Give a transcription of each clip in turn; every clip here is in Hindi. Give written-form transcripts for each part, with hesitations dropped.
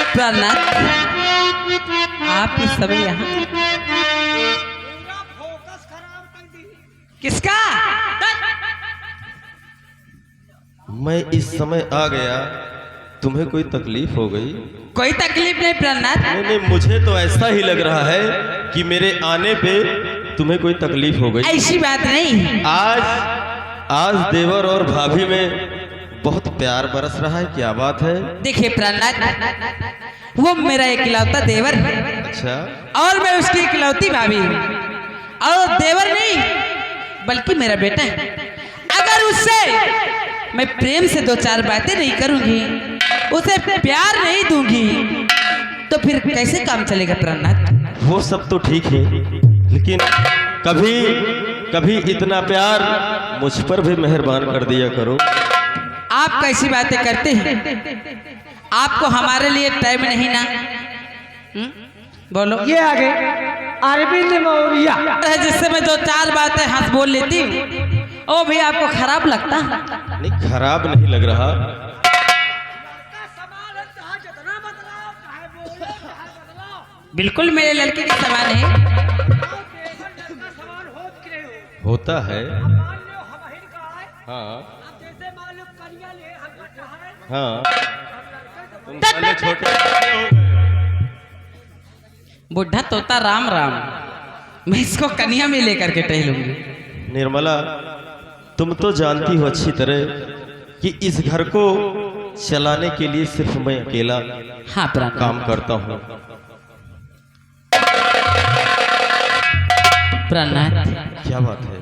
प्रहलाद, आप इस समय यहाँ किसका? मैं इस समय आ गया, तुम्हें कोई तकलीफ हो गई? कोई तकलीफ नहीं प्रहलाद। नहीं नहीं, मुझे तो ऐसा ही लग रहा है कि मेरे आने पे तुम्हें कोई तकलीफ हो गई। ऐसी बात नहीं। आज देवर और भाभी में बहुत प्यार बरस रहा है, क्या बात है? देखिए प्रहलाद, वो मेरा इकलौता देवर है। अच्छा। और मैं उसकी इकलौती भाभी हूँ। और देवर नहीं बल्कि मेरा बेटा है। अगर उससे मैं प्रेम से दो चार बातें नहीं करूंगी, उसे प्यार नहीं दूंगी, तो फिर कैसे काम चलेगा प्रहलाद? वो सब तो ठीक है, लेकिन कभी कभी इतना प्यार मुझ पर भी मेहरबान कर दिया करो। आप कैसी बातें करते हैं? आपको हमारे लिए टाइम नहीं ना? बोलो। ये आगे अरविंद मौर्य जिससे मैं दो चार बातें हंस बोल लेती हूँ, वो भी आपको खराब लगता? नहीं, खराब नहीं लग रहा। बिल्कुल मेरे लड़के के समान है। होता है। हाँ हाँ, तुम पहले छोटे बुढ़ा तोता राम राम, मैं इसको कन्या में लेकर के टहलूंगी। निर्मला, तुम तो जानती हो अच्छी तरह कि इस घर को चलाने के लिए सिर्फ मैं अकेला हाँ प्रहलाद, काम करता हूँ। प्रहलाद, क्या बात है?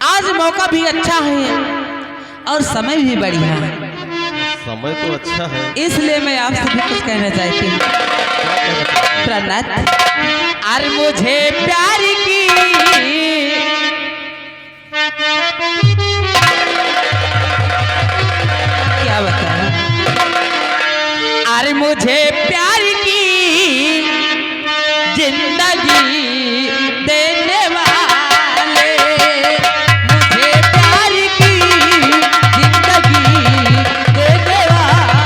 आज मौका भी अच्छा है और समय भी बढ़िया है। समय तो अच्छा है, इसलिए मैं आपसे भी कुछ कहना चाहती हूँ प्रहलाद। और मुझे प्यार की क्या बताएं? और मुझे प्यार की जिंदगी देने वाले, मुझे प्यार की जिंदगी देने वाले।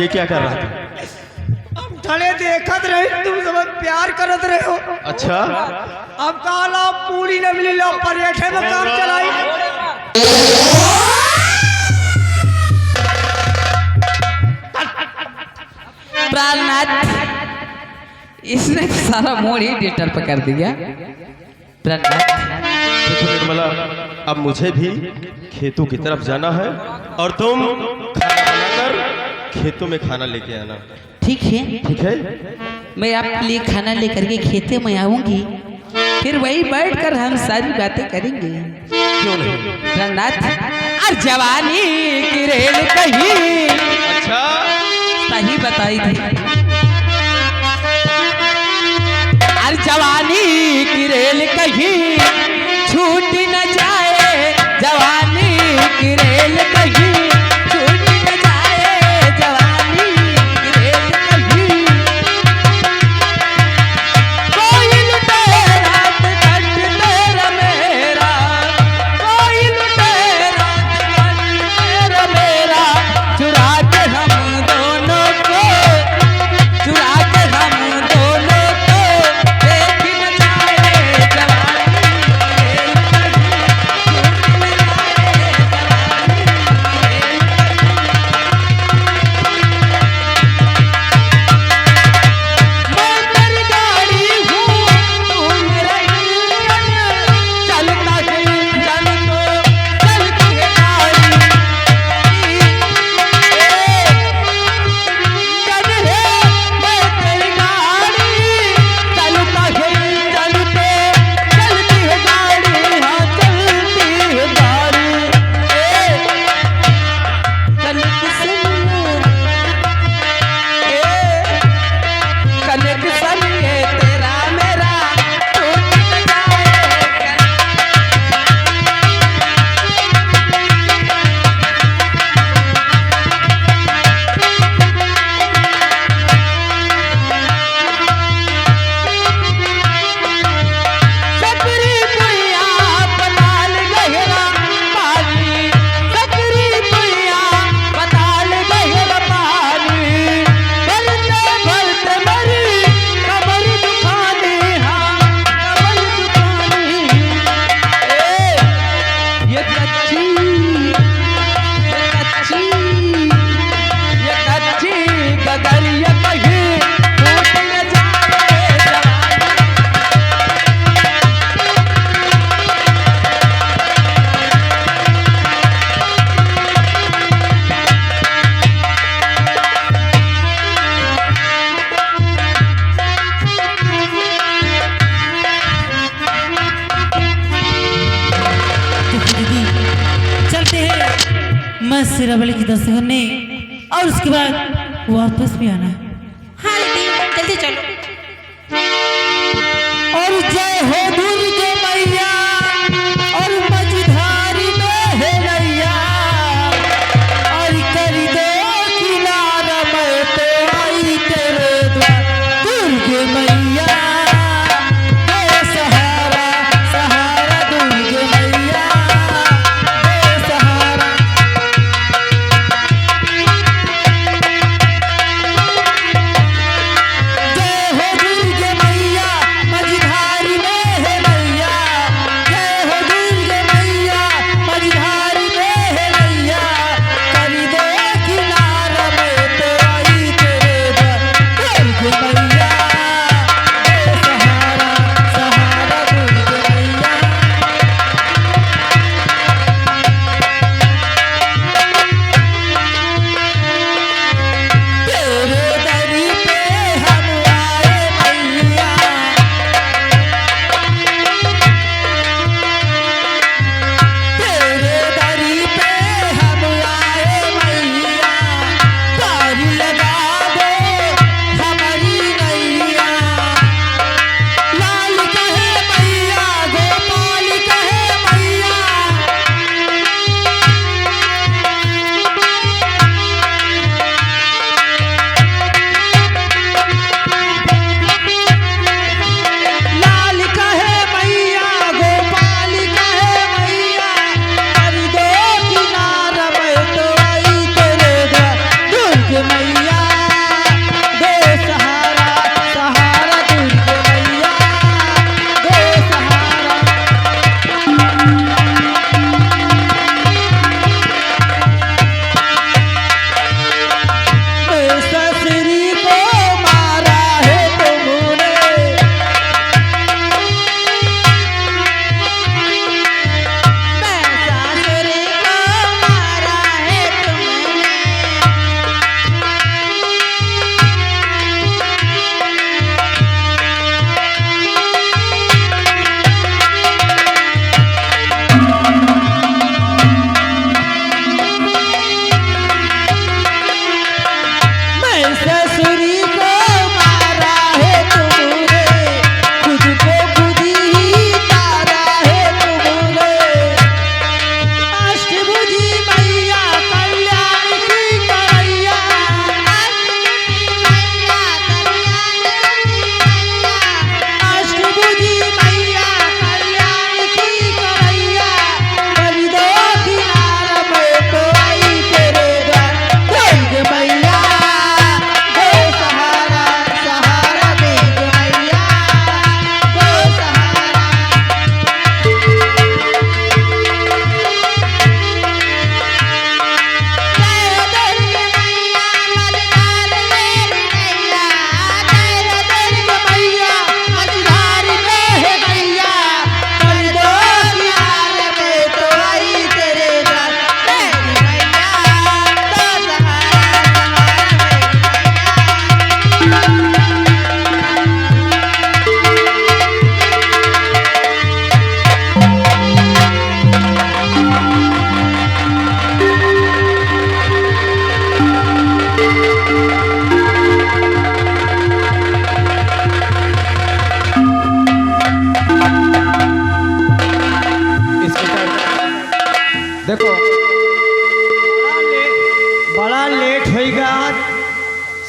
ये क्या कर रहा था? थले देखत रहे तुम सब प्यार करत रहे हो। अच्छा, अब काला पूरी न मिली लो परेठे में काम चलाई। प्राणनाथ, इसने सारा मोड़ ही डिस्टर्ब कर दिया। प्राणनाथ, देखो निर्मला, अब मुझे भी खेतों की तरफ जाना है और तुम खाना बनाकर खेतों में खाना लेके आना। ठीक है, ठीक है? मैं आपके लिए खाना लेकर के खेते में आऊंगी, फिर वही बैठकर हम सारी बातें करेंगे। क्यों नहीं? प्राणनाथ, और जवानी की रेल कहीं अच्छा, सही बताई थी। और जवानी की रेल कहीं छूट न जाए, जवानी की रेल कहीं छूट न जाए, जवानी की रेल कहीं। कोई लुटेरा कट तेरा मेरा, कोई लुटेरा कट तेरा मेरा, चुरा के हम दोनों को, चुरा के हम दोनों को देख न जाए, जवानी की रेल मस्त रबड़ी की दर्शन करने और उसके बाद वापस भी आना। हाँ दीदी जल्दी चलो। और जय हो दुर्गे मैया और मझधारी में है नैया, और कर दो किनारा मैं तो आई तेरे द्वार। दुर्गे मैया दे सहारा, सहारा दुर्गे मैया दे सहारा।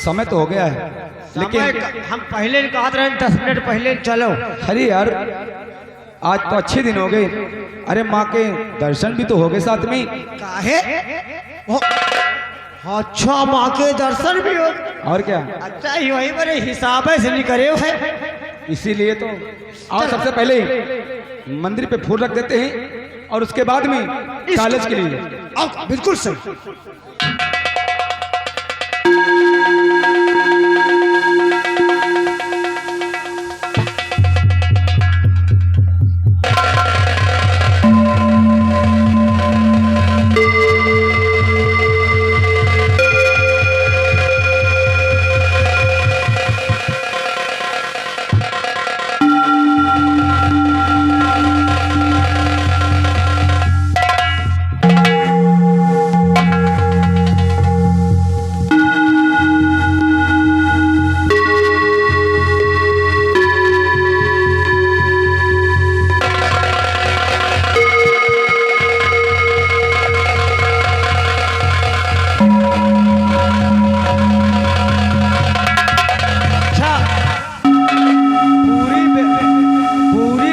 समय तो हो गया है, लेकिन हम पहले कहा रहे 10 मिनट पहले चलो। अरे यार आज तो अच्छे दिन हो गए। अरे माँ के दर्शन भी तो हो गए साथ में। काहे? ओ, अच्छा माँ के दर्शन भी हो। और क्या, अच्छा ही वही मेरे हिसाब से नहीं करे है। इसीलिए तो आओ सबसे पहले मंदिर पे फूल रख देते हैं और उसके बाद में कॉलेज के लिए। अब बिल्कुल सही।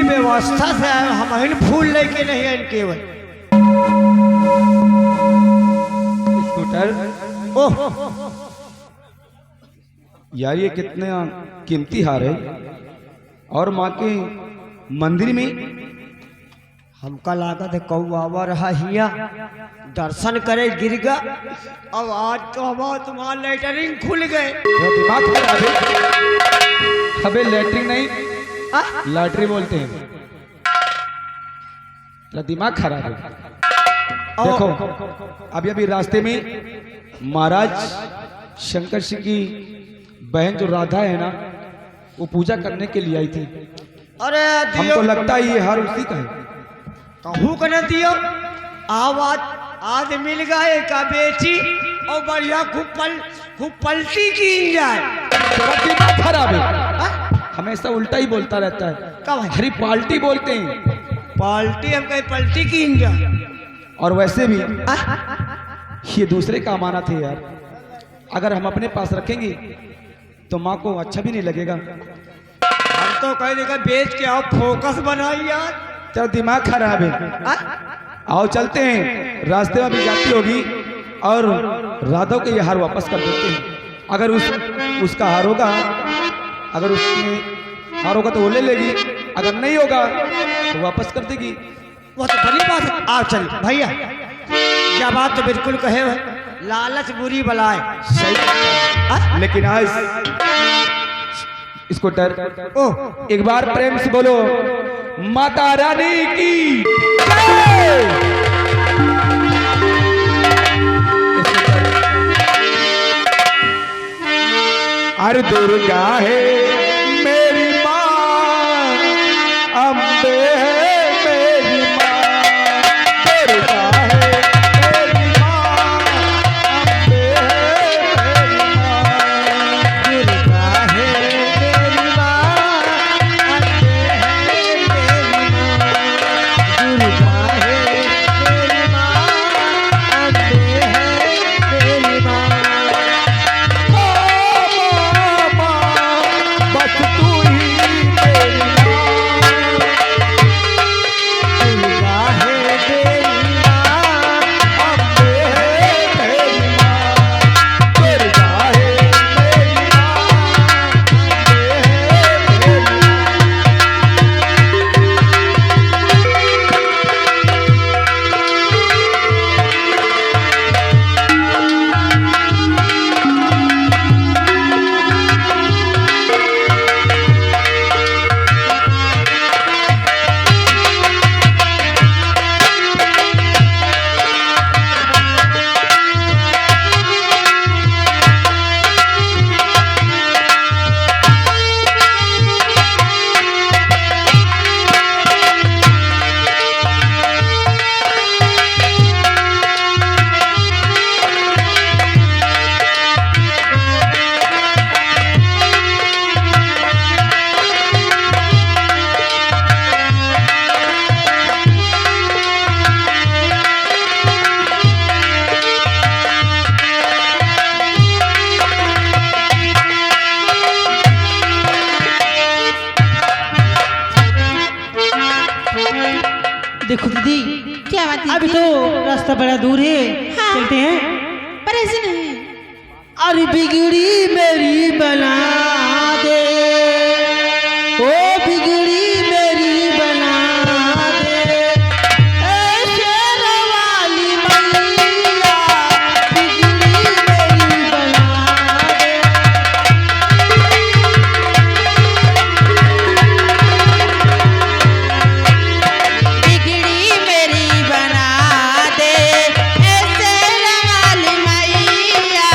व्यवस्था से हम फूल लेके नहीं है केवल। स्कूटर, ओह यार ये कितने कीमती हार है। और माँ के मंदिर में हमका लागत है कौआ रहा हिया दर्शन करे गिर गया। अब आज तो हमारा तुम्हारा लेटरिंग खुल गए। तो दिमाग खराब है। अबे लेटरिन नहीं, लॉटरी बोलते हैं। तो दिमाग खराब है। देखो अभी अभी रास्ते में महाराज शंकर सिंह की बहन जो राधा है ना, वो पूजा करने के लिए आई थी। अरे हमको लगता है ये हार उसी का है। कहूँ कर दियो आवाज आज मिल गए का बेची और बढ़िया खूब पलटी की जाए। तेरा दिमाग खराब है, हमेशा उल्टा ही बोलता रहता है। कब है? हरी पाल्टी बोलते हैं। पाल्टी हम कहीं पलटी की जाए। और वैसे भी ये दूसरे का अमानत है यार। अगर हम अपने पास रखेंगे तो माँ को अच्छा भी नहीं लगेगा। हम तो कह देगा बेच के आओ, फोकस बनाई यार। तेरा दिमाग खराब है। आओ चलते हैं, रास्ते में भी जाती होगी और राधा को ये हार वापस कर देते हैं। अगर उसका हार होगा, अगर उसमें हार होगा तो वो ले लेगी, अगर नहीं होगा तो वापस कर देगी। वो तो बड़ी बात है। आओ चल भैया, क्या बात तो बिल्कुल कहे हो, लालच बुरी बलाए। सही, लेकिन आज स्कूटर एक बार प्रेम से बोलो माता रानी की जय। अरे दुर्गा है मेरी माँ, अम्बे है मेरी माँ। दुर्गा है मेरी माँ, अम्बे है मेरी माँ। दुर्गा है मेरी माँ, अम्बे है मेरी माँ। दुर्गा है मेरी माँ, अम्बे है मेरी माँ। देखो दीदी, क्या बात अभी तो रास्ता बड़ा दूर है, हाँ। चलते हैं। पर ऐसे नहीं। अरे बिगड़ी मेरी बना दे, ओ बिगड़ी मेरी बना दे, ऐ शेर वाली मैया, बिगड़ी मेरी बना दे। बिगड़ी मेरी बना दे ऐसे वाली मैया,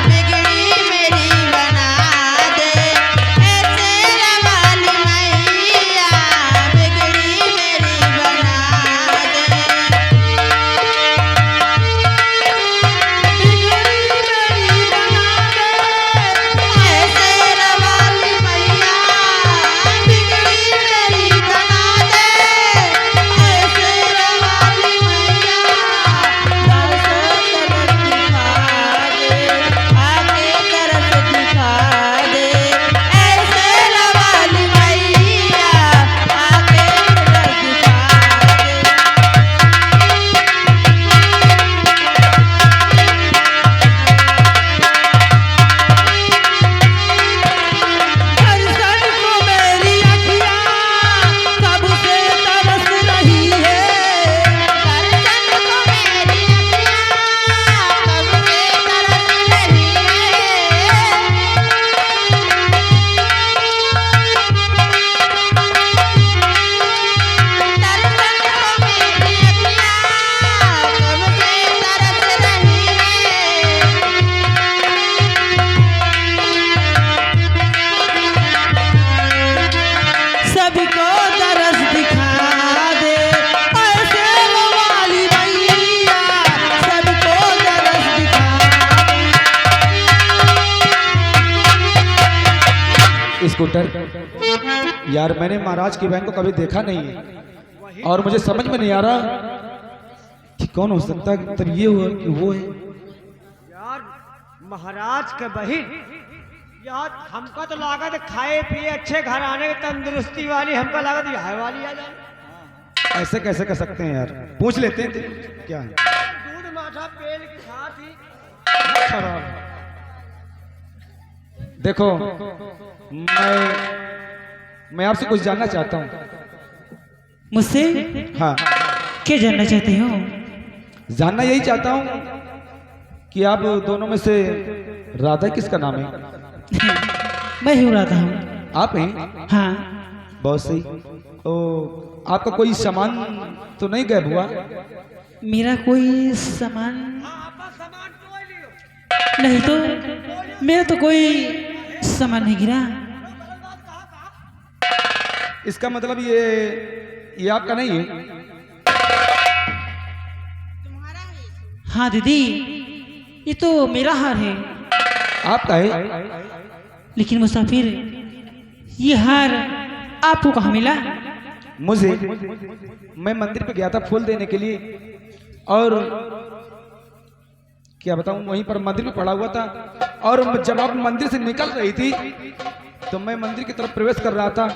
बिगड़ी मेरी बना दे ऐसे वाली मैया, बिगड़ी मेरी बना दे। ऐसे वाली मैया, बिगड़ी मेरी बना दे ऐसे वाली मैया, आके तरफ दिखा दे ऐसे वाली मैया, आके तरफ दिखा दे। दर्शन को मेरी अखियाँ कब से तरस रही है, दर्शन को मेरी अखियाँ कब से तरस रही है। दर्शन को मेरी अखियाँ कब से तरस रही सबको तरस दिखा दे ऐसे वाली मैया, सबको तरस दिखा दे। स्कूटर यार, मैंने महाराज की बहन को कभी देखा नहीं है और मुझे समझ में नहीं आ रहा कि कौन हो सकता है। मतलब ये हुआ कि वो है। यार महाराज के बहिन, यार हमको तो लागत है खाए पिए अच्छे घर आने की तंदुरुस्ती वाली, हमको लागत है वाली आ जाए। ऐसे कैसे कर सकते हैं यार, पूछ लेते हैं क्या है। दूध माठा पेल के साथ ही खराब। देखो, मैं आपसे कुछ जानना चाहता हूँ। मुझसे हाँ, क्या जानना चाहते हो? जानना यही चाहता हूँ कि आप दोनों में से राधा किसका नाम है? मैं ही राधा हूँ। आप हैं? हाँ, बहुत सही। तो आपका कोई सामान तो नहीं गायब हुआ? मेरा कोई सामान नहीं, तो मेरा तो कोई सामान नहीं गिरा। इसका मतलब ये आपका नहीं है? हाँ दीदी, ये तो मेरा हार है, आपका है? लेकिन मुसाफिर, ये हार आपको कहाँ मिला? मुझे, मैं मंदिर पे गया था फूल देने के लिए, और क्या बताऊं, वहीं पर मंदिर में पड़ा हुआ था, और जब आप मंदिर से निकल रही थी तो मैं मंदिर की तरफ प्रवेश कर रहा था,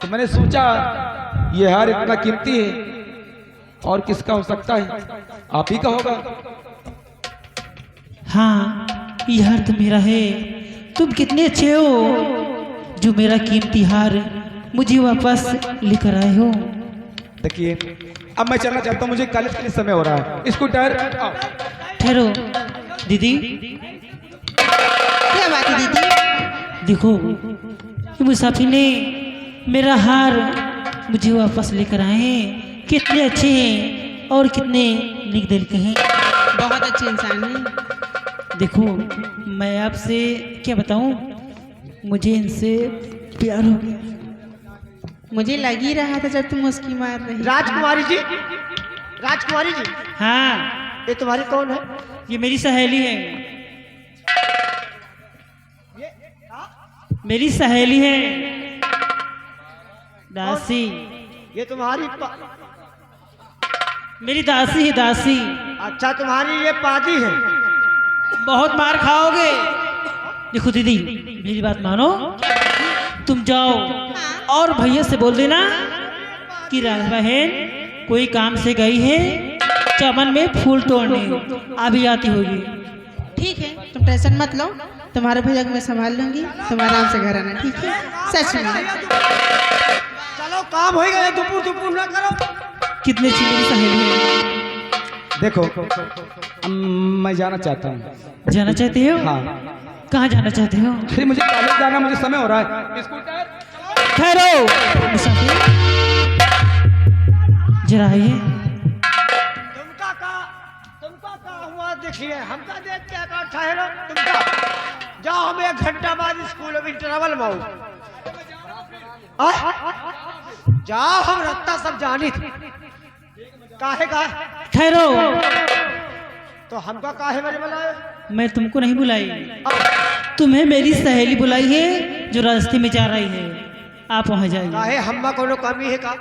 तो मैंने सोचा ये हार इतना कीमती है और किसका हो सकता है, आप ही का होगा। हाँ, ये हार तो मेरा है। तुम कितने अच्छे हो जो मेरा कीमती हार मुझे वापस लेकर आए हो। देखिए, अब मैं चलना चाहता हूँ, मुझे कॉलेज के लिए समय हो रहा है। स्कूटर आओ। ठहरो दीदी, क्या बात है दीदी? देखो, ये मुसाफिर ने मेरा हार मुझे वापस लेकर आए हैं। कितने अच्छे हैं और कितने नेक दिल के हैं। बहुत अच्छे इंसान है। देखो, मैं आपसे क्या बताऊं, मुझे इनसे प्यार हो गया। मुझे लग ही रहा था जब तुम मुस्की मार रही। राजकुमारी जी, राजकुमारी जी, हाँ, ये तुम्हारी कौन है? ये मेरी सहेली है, मेरी सहेली है दासी। ये तुम्हारी मेरी दासी है, दासी। अच्छा, तुम्हारी ये पादी है। बहुत मार खाओगे। देखो दीदी, मेरी बात मानो, तुम जाओ और भैया से बोल देना कि राधा बहन कोई काम से गई है चमन में फूल तोड़ने, अभी आती होगी। ठीक है, तुम टेंशन मत लो, तुम्हारे भैया को मैं संभाल लूंगी, तुम आराम से घर आना, ठीक है? सच में चलो काम हो गया, दुपुर दुपुर ना करो। कितनी अच्छी मेरी सहेली है। देखो मैं जाना चाहता हूँ। जाना चाहते हो? हाँ। कहाँ जाना चाहते हो? फिर मुझे कॉलेज जाना, मुझे समय हो रहा है। स्कूटर ठहरो मुसाफिर, जरा आइए। तुमका का हुआ देखिए, हमका देख के का ठहरो। तुमका जाओ, हम 1 घंटा बाद स्कूल में इंटरवल में जाओ, हम रत्ता सब जानी थी। काहे का ठहरो, तो हमका काहे मेरे बुलाए? मैं तुमको नहीं बुलाई, तुम्हें मेरी सहेली बुलाई है जो रास्ते में जा रही है, आप वहाँ जाइए। काहे हम्मा कोनो कमी है का?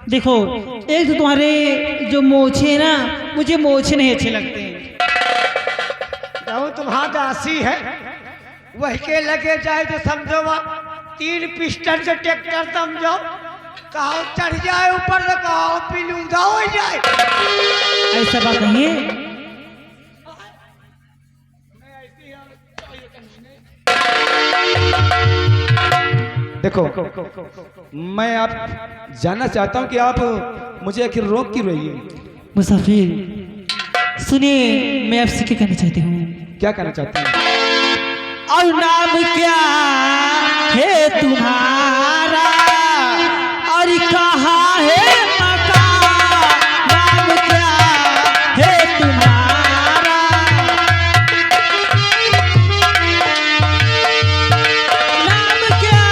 देखो, एक तो तुम्हारे जो मोछे है ना, मुझे मोछे नहीं अच्छे लगते हैं। जाओ, तुम्हारा दासी है, वही के लगे जाए तो समझो, 3 पिस्टन से ट्रैक्टर समझो, कहा चढ़ जाए ऊपर तो कहा पिलूदा हो जाए। ऐसा बात नहीं है। देखो, मैं आप जानना चाहता हूँ कि आप मुझे आखिर रोक क्यों रही है? मुसाफिर सुनिए, मैं आपसे क्या कहना चाहती हूँ। क्या कहना चाहते हैं? और नाम क्या है तुम्हारा, और कहाँ है मकान, नाम क्या है तुम्हारा, नाम क्या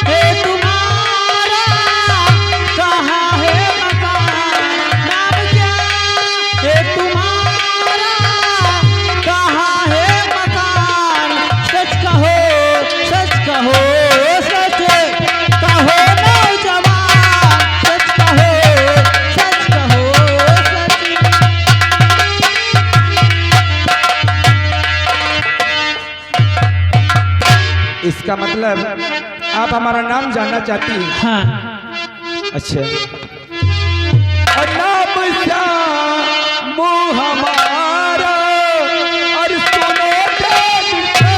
है तुम्हारा, कहाँ है मकान, नाम क्या है तुम्हारा, कहाँ है मकान, सच कहो, सच कहो, सच कहो नौजवान, सच कहो, सच कहो, सच। इसका मतलब आप हमारा नाम जानना चाहती हैं? हाँ, अच्छा। और नाम श्याम हमारा, और सुनो ध्यान से,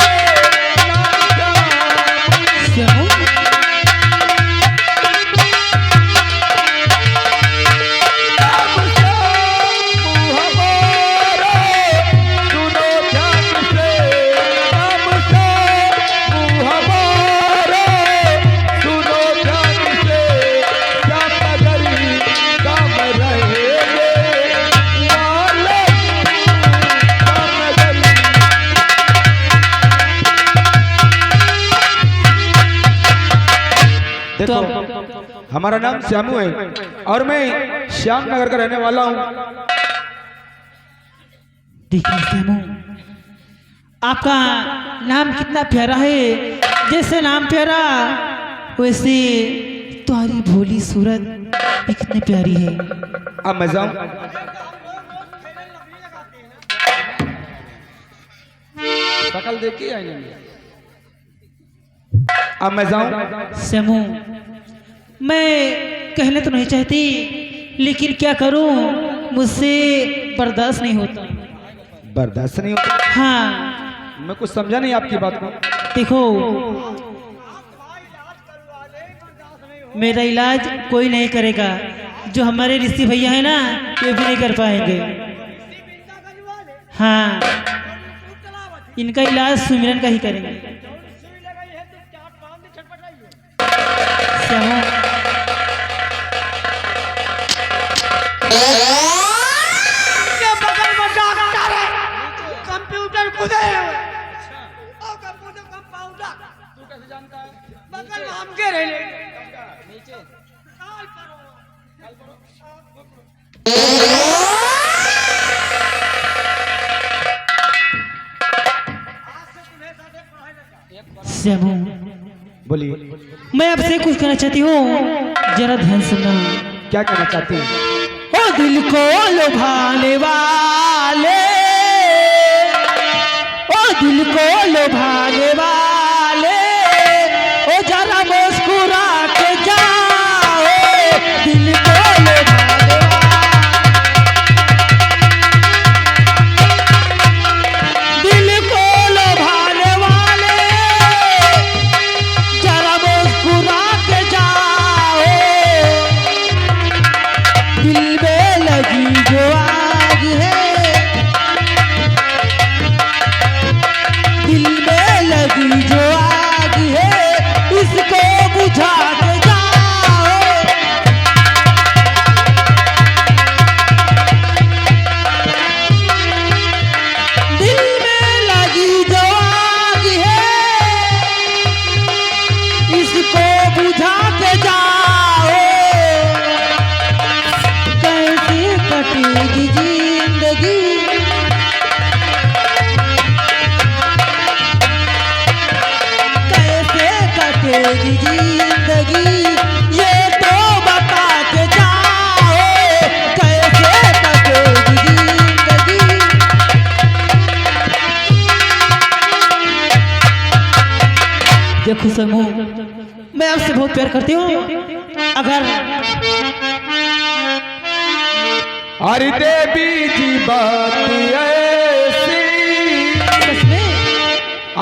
श्यामू, नाम श्याम हमारा, सुनो ध्यान से, नाम श्याम हमारा, सुनो ध्यान से, श्याम नगरी काम रहेंगे वाले, श्याम नगरी। तो देखो, हमारा नाम श्यामू है और मैं श्याम नगर का रहने वाला हूँ। देखिए श्यामू, आपका नाम कितना प्यारा है, जैसे नाम प्यारा वैसे तुम्हारी भोली सूरत भी कितनी प्यारी है। अब मैं जाऊं? शकल देखी आईने में। अब मैं जाऊं? श्यामू, मैं कहने तो नहीं चाहती, लेकिन क्या करूं, मुझसे बर्दाश्त नहीं होता। बर्दाश्त नहीं होता? हाँ, मैं कुछ समझा नहीं आपकी बात को। देखो, मेरा इलाज कोई नहीं करेगा, जो हमारे ऋषि भैया है ना, ये भी नहीं कर पाएंगे। हाँ, इनका इलाज सुमिरन का ही करेंगे। श्यामू, के बगल में डॉक्टर है, कंप्यूटर खुदे है, और कंप्यूटर कंपाउंडर। तू कैसे जानता है? बगल में हम के रहे नीचे। काल श्यामू, बोलिए, मैं आपसे कुछ कहना चाहती हूँ, जरा ध्यान सुनना। क्या कहना चाहती हैं? ओ दिल को लुभाने वाले, ओ दिल को लुभाने वाले, ओ जरा मुस्कुरा के जाओ, दिल को लुभाने समू, मैं आपसे बहुत प्यार करती हूँ। अगर अरे देवी जी बात ऐसी, सच में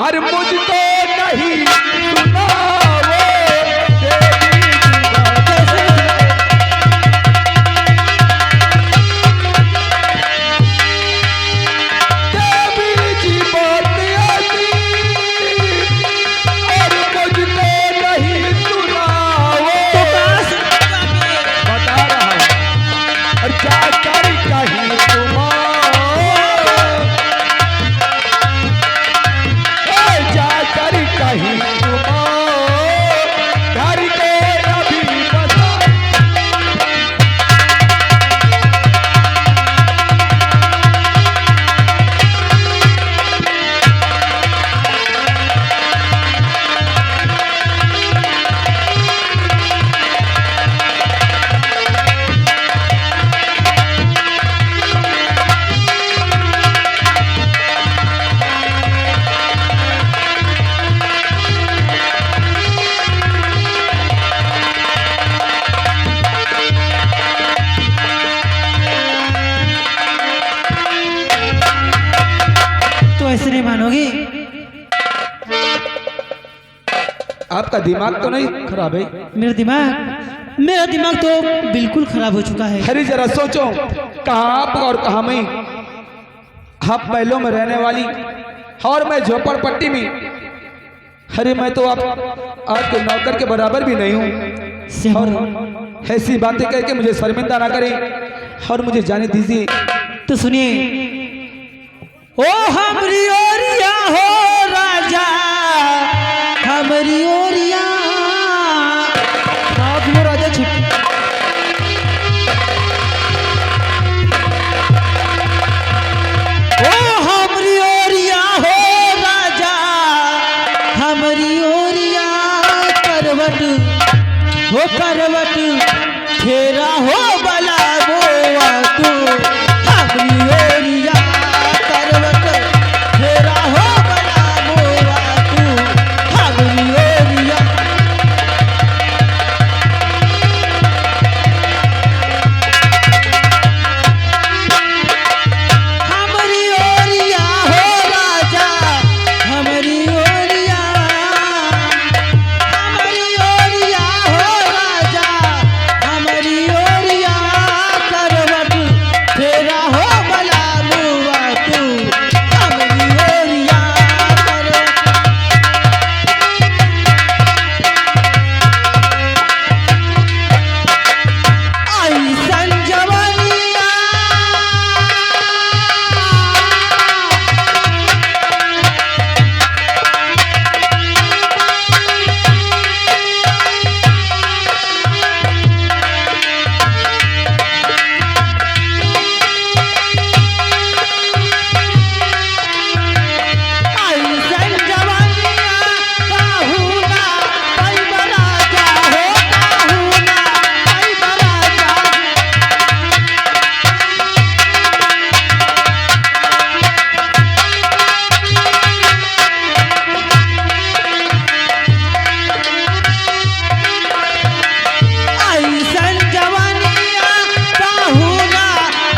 अरे मुझको नहीं सुनाओ, देवी जी बात ऐसी, अरे मुझको नहीं सुनाओ। बता रहा हूँ और जाकर कहीं जाकर कहीं घर के अभी बता। तो ऐसे नहीं मानोगी। आपका दिमाग तो नहीं खराब है? मेरा दिमाग तो बिल्कुल खराब हो चुका है। अरे जरा सोचो, कहाँ आप और कहाँ मैं। आप महलों में रहने वाली और मैं झोपड़पट्टी में। अरे मैं तो आपके नौकर के बराबर भी नहीं हूँ। और ऐसी बातें कह के मुझे शर्मिंदा ना करें और मुझे जाने दीजिए। तो सुनिए, ओ हमरी ओरिया हो राजा, हमरी ओरिया। आप लो राजा छुट्टी। ओ हमरी ओरिया हो राजा, हमरी ओरिया। करवट हो करवट फेरा हो बला बोआ तू, हमरी ओरिया। करवट फेरा हो बला बोआ तू, हमरी ओरिया। हमरी ओरिया हो राजा, हमरी ओरिया। हमरी ओरिया हो राजा, हमरी ओरिया। करवट फेरा हो बला मुआ तू, हमरी ओरिया। आई संजवनिया। आई संजवनिया। काहुना कई बराजा हो, काहुना कई बराजा। आई संजवनिया। काहुना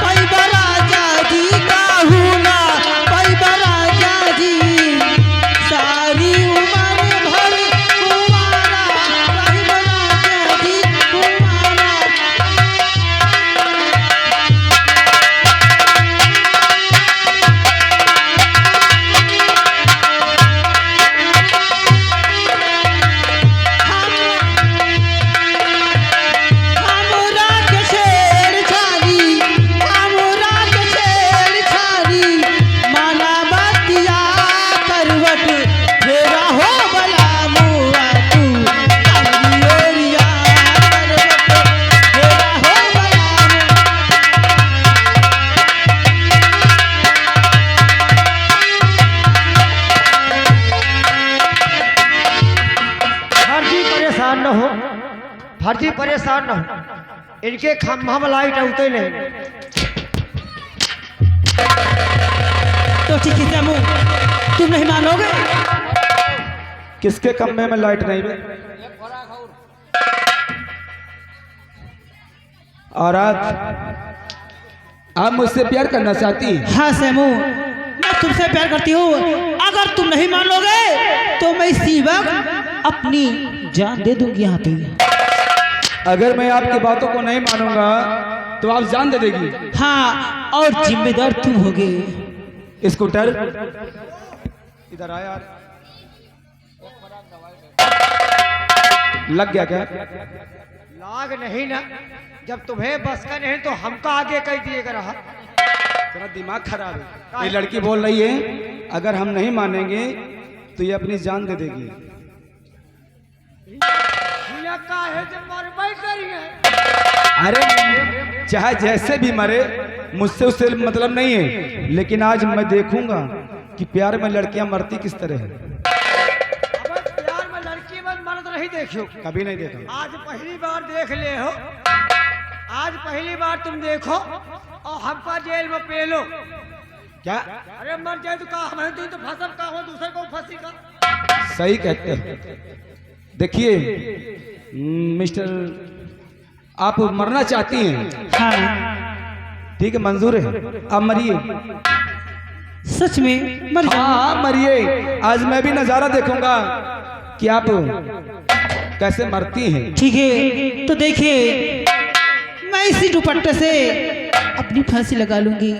कई बराजा जी, काहुना कई बराजा जी। सारी उम्र भर कुंवारा रही बराजा जी, कुंवारा। हमरा के छेड़छाड़ी, हमरा के छेड़छाड़ी। माना बतिया करवट फेरा हो बला मुआ तू, हमरी ओरिया। करवट फेरा हो बला मुआ। फर्जी परेशान न हो, फर्जी परेशान न हो। इनके खम्भा में लाइट उतरे नहीं। तो ठीक है समू, तुम नहीं मानोगे किसके कमरे में लाइट नहीं है? और आप मुझसे प्यार करना चाहती हैं? हाँ सेमू, मैं तुमसे प्यार करती हूँ। अगर तुम नहीं मान लोगे तो मैं इसी वक्त अपनी जान दे दूंगी यहाँ पे। अगर मैं आपकी बातों को नहीं मानूंगा तो आप जान दे देगी? हाँ, और जिम्मेदार तुम होगे। स्कूटर इधर आया यार, लग गया क्या? लाग नहीं ना, जब तुम्हें बस का नहीं तो हमको आगे कह दिएगा रहा। तेरा दिमाग खराब है। ये लड़की बोल रही है अगर हम नहीं मानेंगे तो ये अपनी जान दे देगी। भैया काहे से मरबई करिए? अरे चाहे जैसे भी मरे, मुझसे उससे मतलब नहीं है, लेकिन आज मैं देखूंगा कि प्यार में लड़कियां मरती किस तरह है। अब प्यार में लड़की में मर्द नहीं देखियो, कभी नहीं देखा। आज पहली बार देख ले हो। आज पहली बार तुम देखो और हमको जेल में पेलो। क्या? अरे मर जाए तो कहा हमें तो फसल का हो, दूसरे को फंसी का। सही कहते हैं। देखिए मिस्टर, आप मरना चाहती हैं? हाँ, ठीक है, मंजूर है, आप मरिए। सच में मर जाऊं? हाँ मरिए। आज मैं भी नजारा देखूंगा कि आप कैसे मरती हैं। ठीक है, तो देखिए मैं इसी दुपट्टे से अपनी फांसी लगा लूंगी।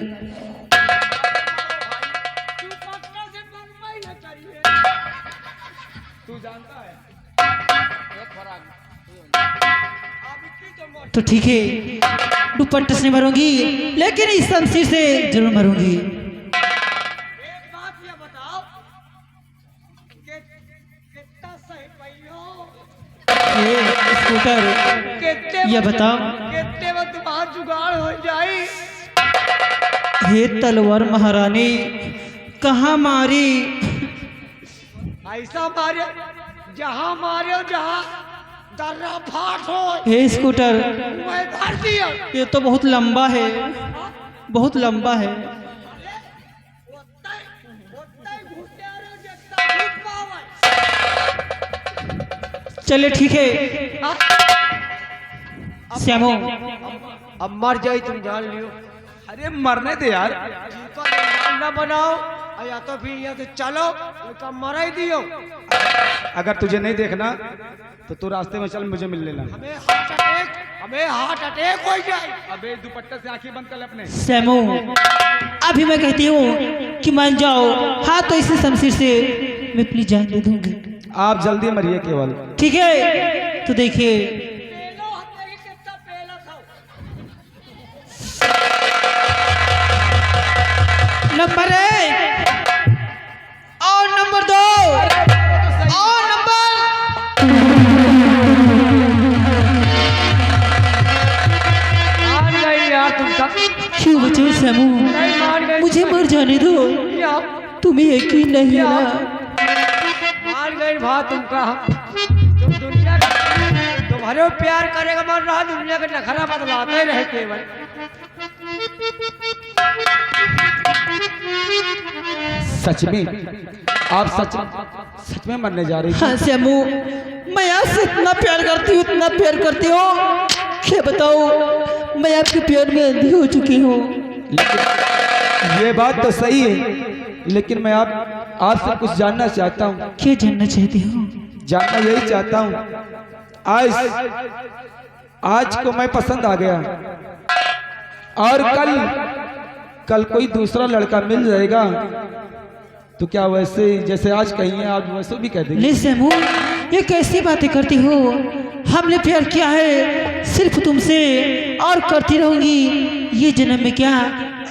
तो ठीक है, दुपट्टे से मरूंगी, लेकिन इस शमशीर से जरूर मरूंगी। एक बात ये बताओ कि कितना सही पहियो, ये स्कूटर, कितने ये बताओ, कितने में तुम्हारा जुगाड़ हो जाए? हे तलवार महारानी, कहाँ मारी? ऐसा मारे जहाँ मारे, जहाँ दर्रा फाट हो हे स्कूटर, मैं भर दिया। ये तो बहुत लंबा है, बहुत लंबा है। चलिए ठीक है श्यामो, अब मर जाए तुम जान लियो। अरे मरने दे यार। जिसका निर्माण न बनाओ, या तो फिर यहाँ से चलो, उनका मरा ही दियो। अगर तुझे नहीं देखना तो तू रास्ते में चल, मुझे मिल लेना। हमें हार्ट अटैक हो जाए। अबे दुपट्टे से आंखें बंद कर ले अपने। श्यामो, अभी मैं कहती हूँ कि मान जाओ, हाँ तो इसी शमशीर से मैं अपनी जान दे दूंगी। आप जल्दी मरिए केवल। ठीक है, तो देखिए नंबर 1 और नंबर 2 और नंबर मान गई यार तुम सब। क्यों बचे श्यामू, नहीं मान गई। मुझे मर जाने दो, तुम्हें यकीन नहीं है ना? मान गई भाई तुम कहा। तुम दुनिया का तुम्हारे प्यार करेगा मन रहा, दुनिया का नखरा बदलाते ही रहे केवल। सच में आप सच में मरने जा रही हैं? हाँ श्यामू, मैं आपसे इतना प्यार करती हूँ, इतना प्यार करती हूँ, क्या बताओ, मैं आपके प्यार में अंधी हो चुकी हूँ। लेकिन ये बात तो सही है, लेकिन मैं आपसे कुछ जानना चाहता हूँ। क्या जानना चाहती हूँ? जानना यही चाहता हूँ, आज को मैं पसंद आ गया और कल कोई दूसरा लड़का मिल जाएगा तो क्या वैसे जैसे आज कहिए आप वैसे भी कह देंगे? ले श्यामू, ये कैसी बातें करती हो? हमने प्यार किया है सिर्फ तुमसे, और करती रहूंगी। ये जन्म में क्या,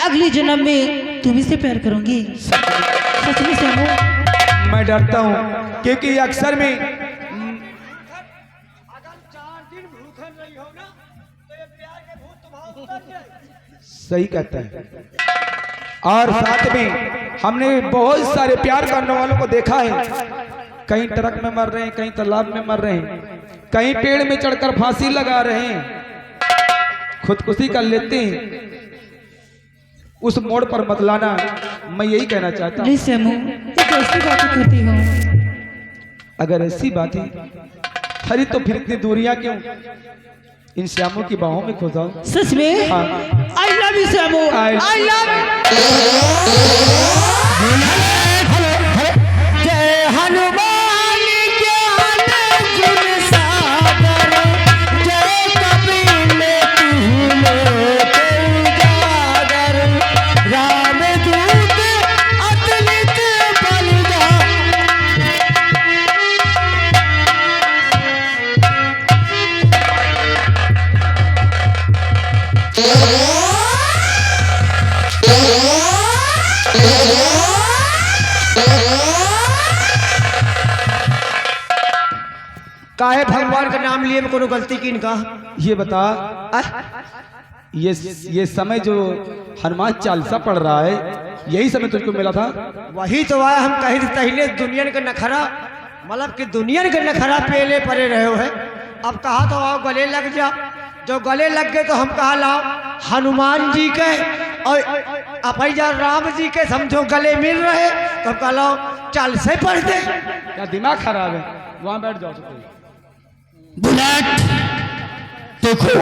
अगले जन्म में तुम्ही से प्यार करूंगी। सच में श्यामू, मैं डरता हूँ क्योंकि अक्सर में अगर 4 दिन भूखा नहीं हो ना, तो ये प्यार के भूत तुम्हारा उतर जाए। सही कहता है। और साथ में हमने बहुत सारे प्यार करने वालों को देखा है, कहीं ट्रक में मर रहे हैं, कहीं तालाब में मर रहे हैं, कहीं पेड़ में चढ़कर फांसी लगा रहे हैं, खुदकुशी कर लेते हैं। उस मोड़ पर मत लाना, मैं यही कहना चाहता हूँ। ले श्यामू, ये कैसी बातें करती हो? अगर ऐसी बात है अरे तो फिर इतनी दूरियां क्यों? इन श्यामों की बाहों में खो जाओ। सच में हाँ। I love you Shyamu, I love जय हनुमान ज्ञान गुण सागर, जय कबीर तूने उजागर, राम दूत अतुलित बलिदान। काहे भगवान का नाम लिए में कोनो गलती की इनका? ये बता ये समय जो हनुमान चालीसा पढ़ रहा है यही समय तुझको मिला था? वही तो आया, हम कहीं पहले दुनिया का नखरा मतलब कि दुनिया के नखरा पहले पड़े रहे हो है। अब कहा तो आओ गले लग जा, जो गले लग गए तो हम कहा लाओ हनुमान जी के और अपैया राम जी के समझो गले मिल रहे तो कहा लाओ चाल से पढ़ दे। क्या दिमाग खराब है? वहां बैठ जाओ। बुलेट देखो,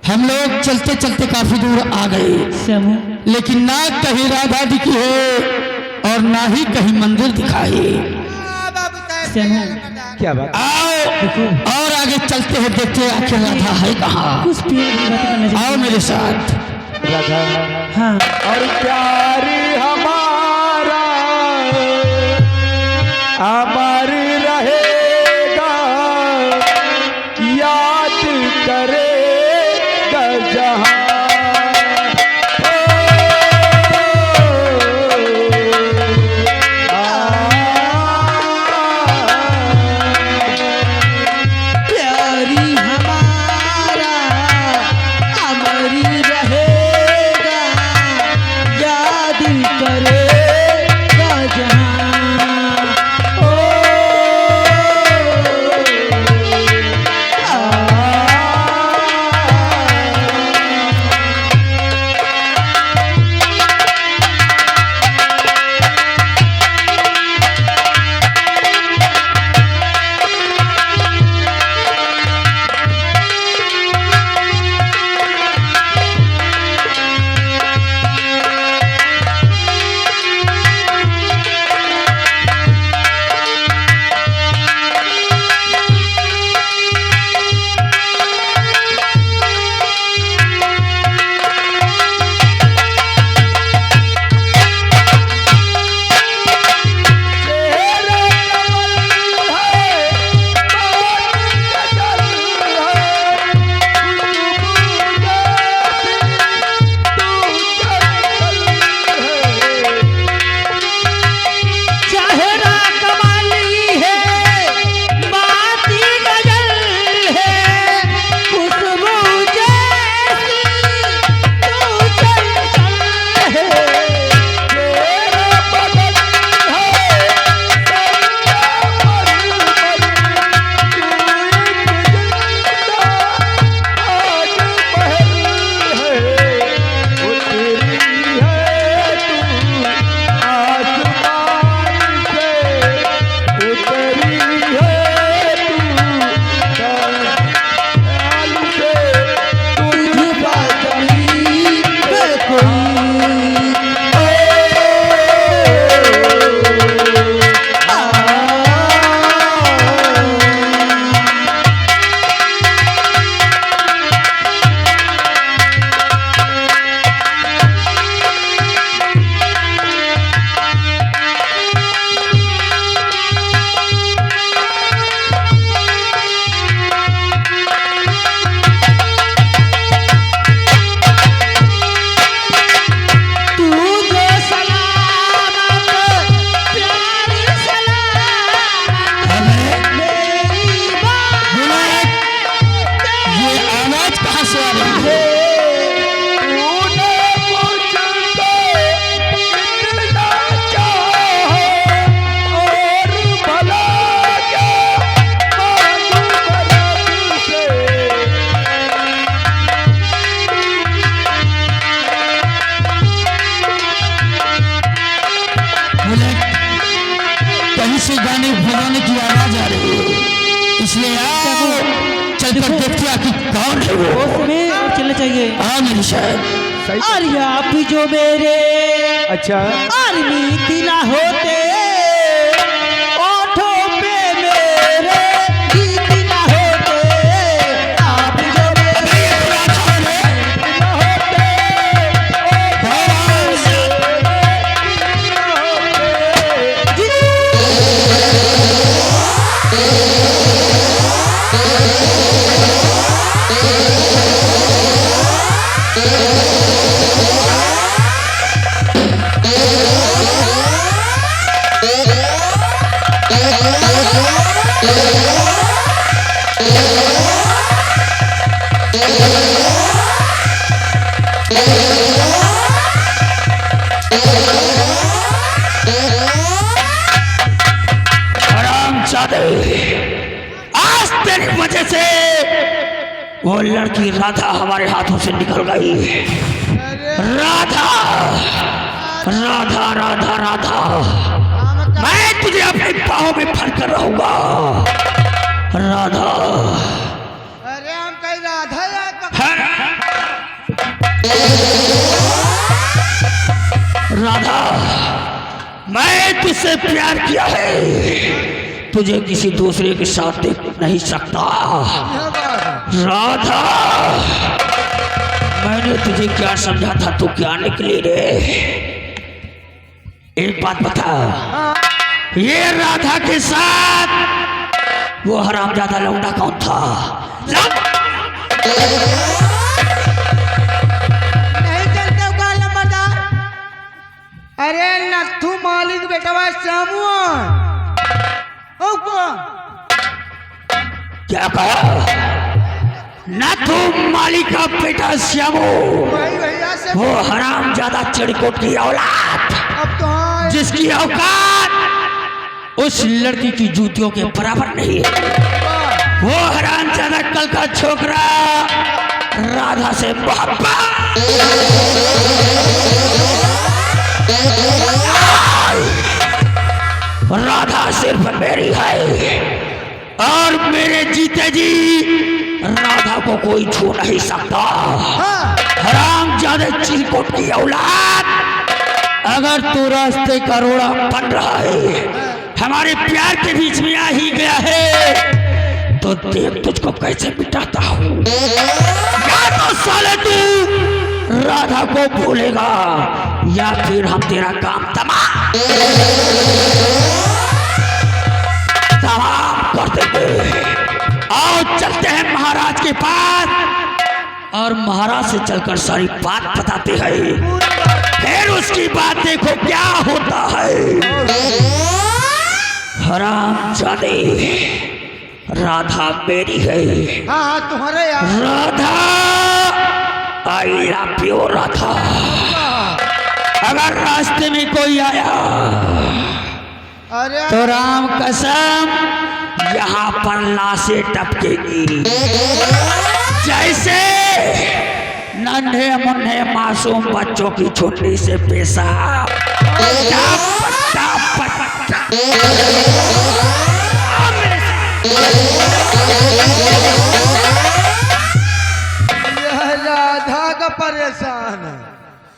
हम लोग चलते चलते काफी दूर आ गए, श्यामू लेकिन ना कहीं राधा दिखी है और ना ही कहीं मंदिर दिखाई। श्यामू क्या बात? आओ और आगे चलते हैं, देखते आखिर राधा है कहाँ। कुछ पेड़ की बातें करना आओ चाहिए। मेरे साथ। राधा हाँ और प्यार हमारा अमर रहेगा, याद करेगा जहां। प्यारी हमारा अमर रहेगा, याद करेगा जहां। ओ चलकर देखते हैं कि कौन है वो। होश में और चलना चाहिए। हाँ मेरी शहर। सही। और आप जो मेरे अच्छा आर्मी दिला होते ओठों पे मेरे गीत ना होते। आप जो मेरे दिला होते हरामजादे, आज तेरी वजह से वो लड़की राधा हमारे हाथों से निकल गई। राधा राधा राधा राधा, मैं तुझे अपने पाँव में फल कर रहूंगा। राधा अरे हम कहीं राधा या राधा, मैं तुझसे प्यार किया है, तुझे किसी दूसरे के साथ देख नहीं सकता। राधा, मैंने तुझे क्या समझा था, तू क्या निकली रे? एक बात बता, ये राधा के साथ वो हरामजादा लौंडा कौन था? नहीं चलते हो का लंबरदार? अरे नथु मालिक बेटवा श्यामू ओ को क्या कहा? ना तू मालिक का बेटा श्यामू, वही भैया से वो हरामजादा चिड़कोट की औलाद, अब तो हाँ जिसकी औकात उस लड़की की जूतियों के बराबर नहीं है। वो हरामजादा कल का छोकरा राधा से मोहब्बत, राधा सिर्फ मेरी है और मेरे जीते जी राधा को कोई छू नहीं सकता। हरामजादे चिरकुट की औलाद, अगर तू रास्ते का रोड़ा बन रहा है, हमारे प्यार के बीच में आ ही गया है, तो देख तुझको कैसे मिटाता हूँ। या तो साले तू राधा को भूलेगा या फिर हम तेरा काम तमाम कर देंगे। आओ चलते हैं महाराज के पास और महाराज से चलकर सारी बात बताते हैं, फिर उसकी बात देखो क्या होता है। हरामजादे, राधा मेरी है। हाँ हाँ तुम्हारे यार Radha, I love you Radha. अगर रास्ते में कोई आया अरे तो राम कसम यहाँ पर लाशें टपकेगी, जैसे नन्हे मुन्ने मासूम बच्चों की छोटी से पेशाब। यह राधा का परेशान है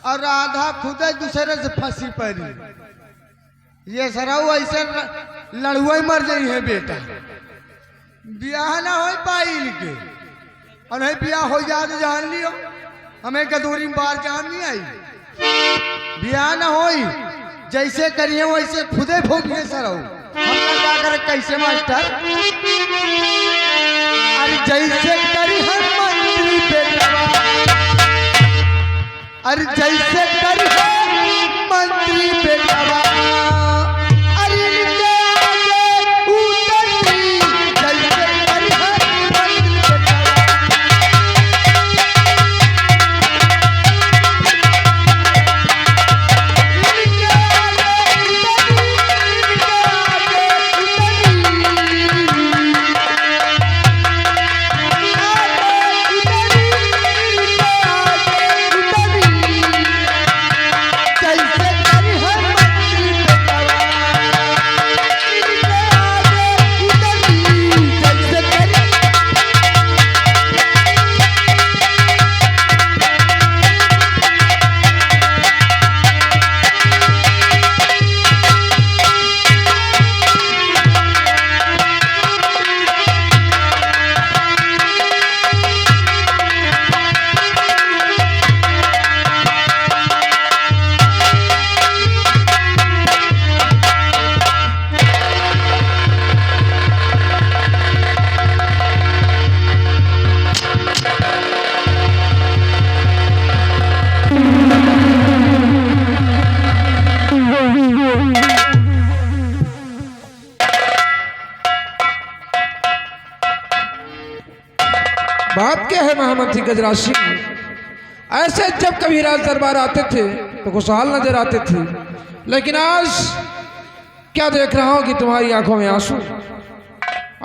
और राधा खुद ही दूसरे से फंसी पड़ी। ये सराऊ ऐसे लड़ुआ ही मर गई है बेटा, ब्याह ना हो पाइल के और नहीं ब्याह हो जाए तो जान लियो हमें गदूरी में बार जान नहीं आई। ब्याह ना हो, जैसे करिए वैसे खुदे भोगिए सराऊ। हम क्या करे कैसे मास्टर? अरे जैसे करी हम मंत्री बेटवा, अरे जैसे करी हम मंत्री बेटवा, अरे इनके आगे उतरी, जैसे करी हम मंत्री बेटवा। इनके आगे उतरी, इनके आगे उतरी। कैसे करी हम मंत्री बात क्या है महामंत्री गजराज सिंह? ऐसे जब कभी राज दरबार आते थे तो खुशहाल नजर आते थे, लेकिन आज क्या देख रहा हूं कि तुम्हारी आंखों में आंसू।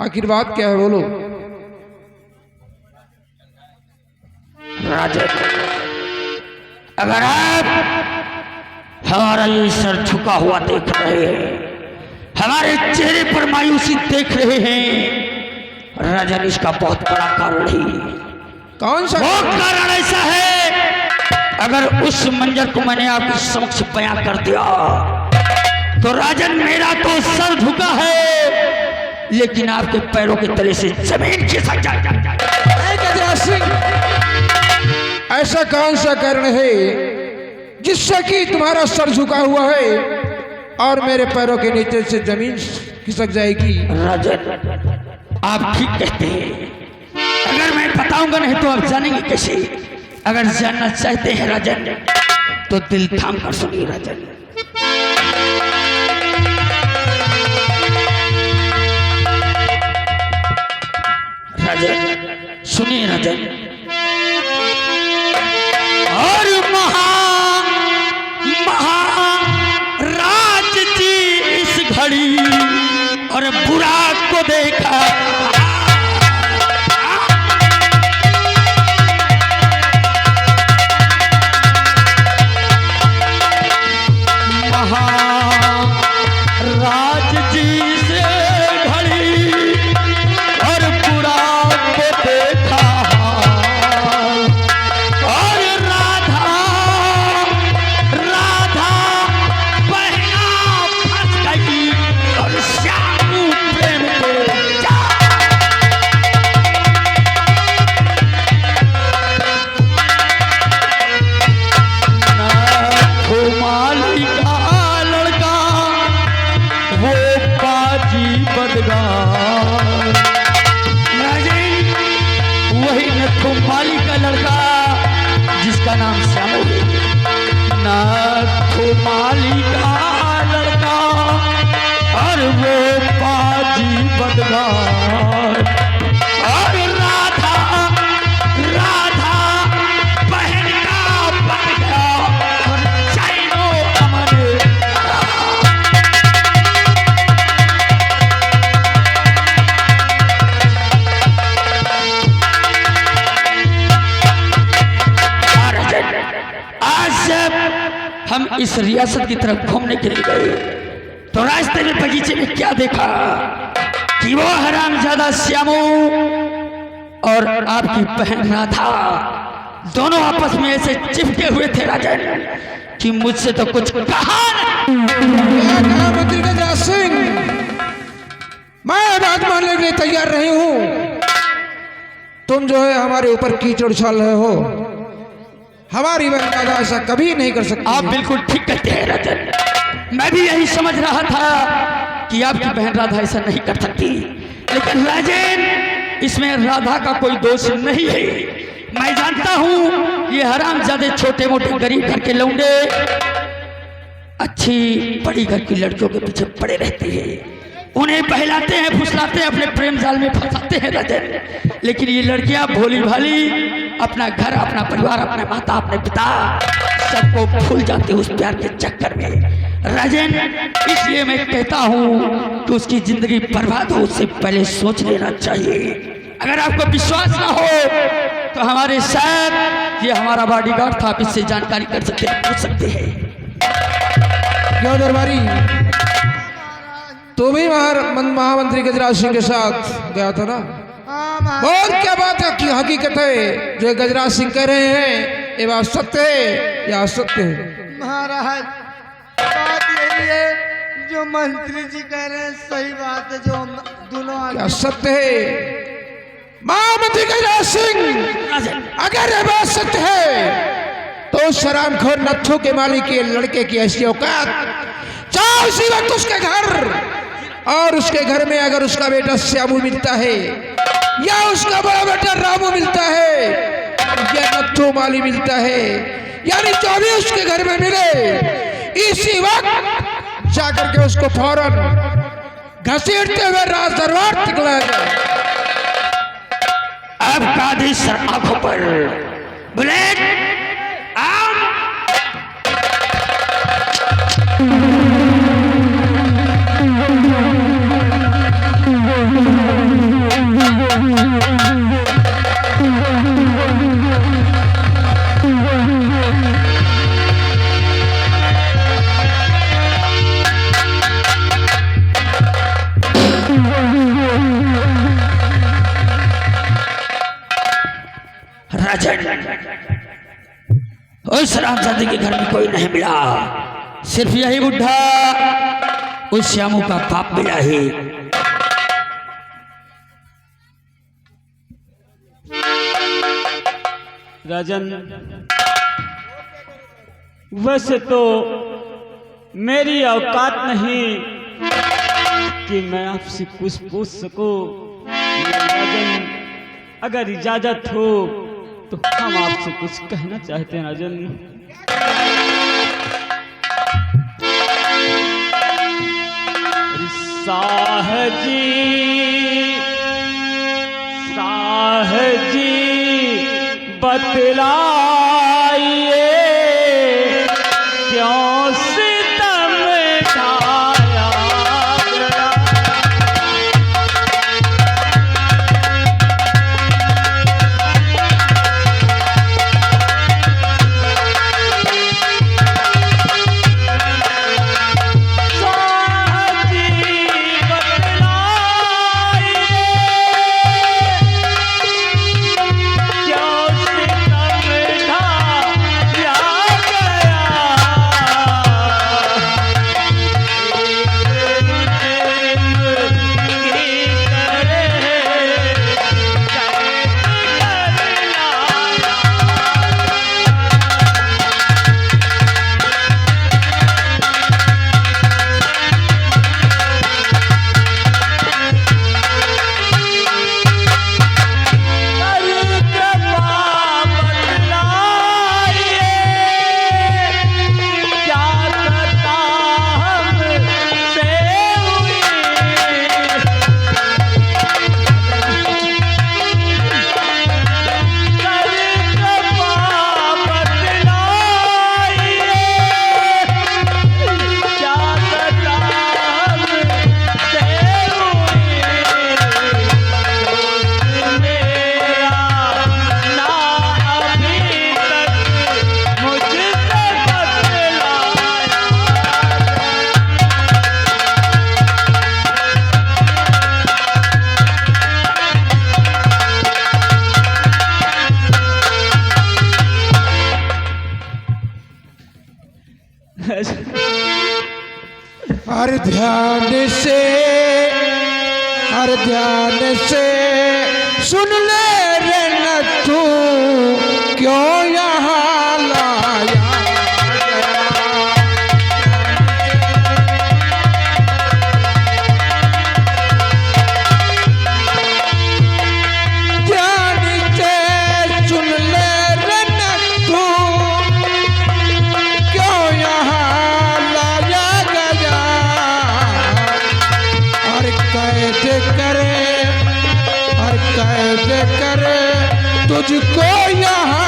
आखिर बात क्या है, बोलो। राजा, अगर आप हमारा ये सर झुका हुआ देख रहे हैं, हमारे चेहरे पर मायूसी देख रहे हैं, राजन इसका बहुत बड़ा कारण है। कौन सा? वो कारण ऐसा है, अगर उस मंजर को मैंने आपके समक्ष बयां कर दिया तो राजन मेरा तो सर झुका है, लेकिन आपके पैरों के तले से जमीन खिसक जाए। गजराज सिंह, ऐसा कौन सा कारण है जिससे कि तुम्हारा सर झुका हुआ है और मेरे पैरों के नीचे से जमीन खिसक जाएगी? राजन, आप ठीक कहते हैं, अगर मैं बताऊंगा नहीं तो आप जानेंगे कैसे? अगर जानना चाहते हैं राजन तो दिल थाम कर सुनिए राजन। राजन सुनिए राजन। और महाराज जी इस घड़ी और बुरा को देखा, महाराज जी से घड़ी और बुरा को देखा, और राधा बहना फंस गई और श्याम प्रेम के माली का लड़का वो बाजी बदगार, वही नथु माली का लड़का जिसका नाम श्यामू है। नथु माली का लड़का और वो बाजी बदगार, और राधा बहन का बन गया और चाइनो अमन। आज जब हम इस रियासत की तरफ घूमने के लिए गए तो रास्ते में बगीचे में क्या देखा कि वो हरामजादा श्यामू और आपकी बहन राधा दोनों आपस में ऐसे चिपके हुए थे राजन कि मुझसे तो कुछ कहा नहीं। मंत्री गजराज सिंह, मैं बात मानने के लिए तैयार नहीं हूं। तुम जो है हमारे ऊपर कीचड़ उछाल रहे हो, हमारी बहन राधा ऐसा कभी नहीं कर सकती। आप बिल्कुल ठीक कहते हैं राजन, मैं भी यही समझ रहा था कि आपकी बहन राधा ऐसा नहीं कर सकती, लेकिन राजन इसमें राधा का कोई दोष नहीं है। मैं जानता हूं ये हरामजादे छोटे मोटे गरीब घर के लौंडे अच्छी बड़ी घर की लड़कियों के पीछे पड़े रहते हैं, उन्हें बहलाते हैं, फुसलाते हैं, अपने प्रेम जाल में फंसाते हैं राजन। लेकिन ये लड़कियां भोली भाली अपना घर, अपना परिवार, अपने माता, अपने पिता सबको भूल जाते हैं उस प्यार के चक्कर में राजन। इसलिए मैं कहता हूं कि उसकी जिंदगी बर्बाद हो उससे पहले सोच लेना चाहिए। अगर आपको विश्वास ना हो तो हमारे साथ ये हमारा बॉडीगार्ड था, आप इससे जानकारी कर सकते हैं, पूछ सकते हैं। क्यों दरबारी, तुम ही महामंत्री गजराज सिंह के साथ गया था ना? और क्या बात है कि हकीकत है जो गजराज सिंह कह रहे हैं ये बात सत्य है या असत्य है? महाराज, बात यही है जो मंत्री जी कह रहे हैं, सही बात है। जो हम दोनों क्या सत्य है महामंत्री गजराज सिंह? अगर ये बात सत्य है तो शराबखोर नत्थू के मालिक के लड़के की ऐसी औकात, चाहे उसी वक्त उसके घर और उसके घर में अगर उसका बेटा श्यामू मिलता है या उसका बड़ा बेटा रामू मिलता है या नत्थू माली मिलता है, यानी जो भी उसके घर में मिले इसी वक्त जाकर के उसको फौरन घसीटते हुए राज दरबार निकला जाए। अब कादी सर आंखों पर बुलेट आम। राजन, उस रामचंद्र के घर में कोई नहीं मिला, सिर्फ यही बुढ़ा उस श्यामू का बाप मिला है। राजन, वैसे तो मेरी औकात नहीं कि मैं आपसे कुछ पूछ सकूं, राजन अगर इजाजत हो तो हम आपसे कुछ कहना चाहते हैं राजन। साहजी बतलाइए क्यों सितम ढाया गया। हर ध्यान से सुन ले रे नथु क्यों यहाँ लाया ध्यान से सुन ले रे नथु क्यों यहाँ लाया गया और कैद करे तुझको यहाँ